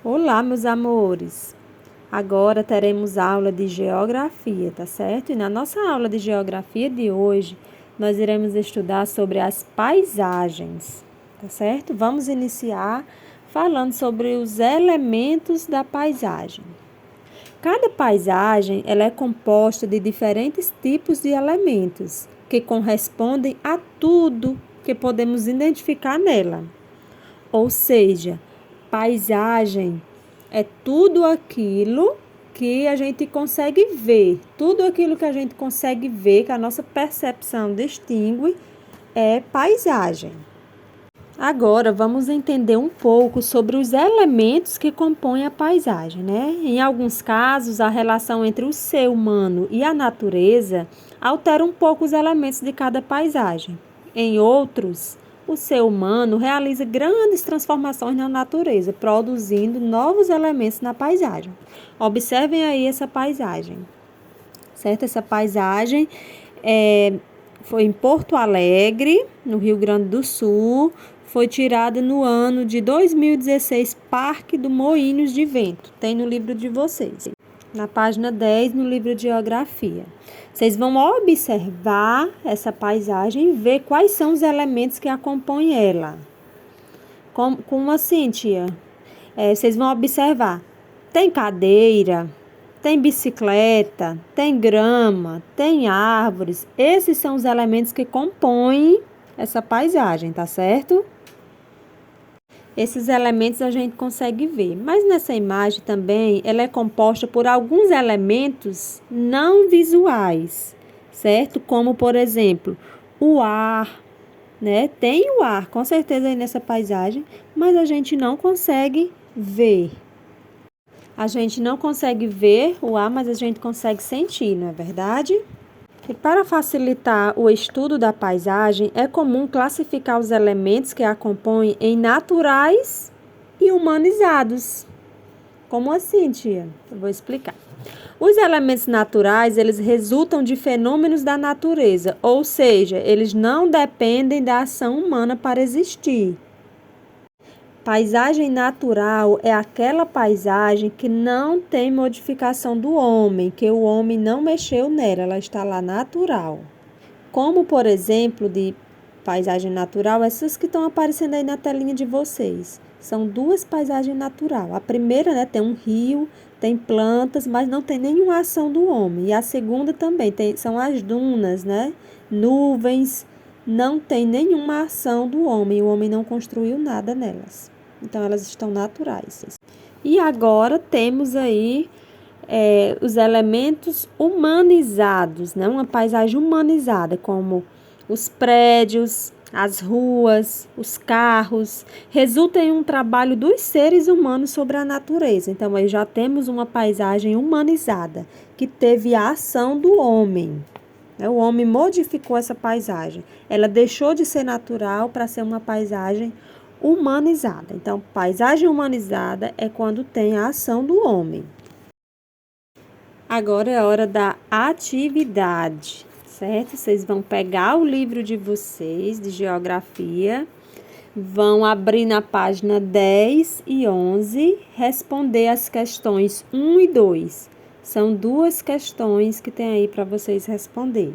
Olá, meus amores! Agora teremos aula de geografia, tá certo? E na nossa aula de geografia de hoje, nós iremos estudar sobre as paisagens, tá certo? Vamos iniciar falando sobre os elementos da paisagem. Cada paisagem, ela é composta de diferentes tipos de elementos que correspondem a tudo que podemos identificar nela. Ou seja, paisagem é tudo aquilo que a gente consegue ver, tudo aquilo que a gente consegue ver, que a nossa percepção distingue, é paisagem. Agora, vamos entender um pouco sobre os elementos que compõem a paisagem, né? Em alguns casos, a relação entre o ser humano e a natureza altera um pouco os elementos de cada paisagem. Em outros, o ser humano realiza grandes transformações na natureza, produzindo novos elementos na paisagem. Observem aí essa paisagem, certo? Essa paisagem foi em Porto Alegre, no Rio Grande do Sul, foi tirada no ano de 2016, Parque do Moinhos de Vento. Tem no livro de vocês, na página 10, no livro de Geografia. Vocês vão observar essa paisagem e ver quais são os elementos que acompanham ela. Como assim, tia? Vocês vão observar. Tem cadeira, tem bicicleta, tem grama, tem árvores. Esses são os elementos que compõem essa paisagem, tá certo? Esses elementos a gente consegue ver, mas nessa imagem também ela é composta por alguns elementos não visuais, certo? Como, por exemplo, o ar, né? Tem o ar, com certeza, aí nessa paisagem, mas a gente não consegue ver. A gente não consegue ver o ar, mas a gente consegue sentir, não é verdade? E para facilitar o estudo da paisagem, é comum classificar os elementos que a compõem em naturais e humanizados. Como assim, tia? Eu vou explicar. Os elementos naturais, eles resultam de fenômenos da natureza, ou seja, eles não dependem da ação humana para existir. Paisagem natural é aquela paisagem que não tem modificação do homem, que o homem não mexeu nela, ela está lá natural. Como, por exemplo, de paisagem natural, essas que estão aparecendo aí na telinha de vocês. São duas paisagens naturais. A primeira, né, tem um rio, tem plantas, mas não tem nenhuma ação do homem. E a segunda também, são as dunas, né? Nuvens, não tem nenhuma ação do homem. O homem não construiu nada nelas. Então, elas estão naturais. E agora temos aí os elementos humanizados, né? Uma paisagem humanizada, como os prédios, as ruas, os carros, resulta em um trabalho dos seres humanos sobre a natureza. Então, aí já temos uma paisagem humanizada, que teve a ação do homem. O homem modificou essa paisagem. Ela deixou de ser natural para ser uma paisagem humanizada. Então, paisagem humanizada é quando tem a ação do homem. Agora é a hora da atividade, certo? Vocês vão pegar o livro de vocês, de geografia, vão abrir na página 10 e 11, responder as questões 1 e 2. São duas questões que tem aí para vocês responder.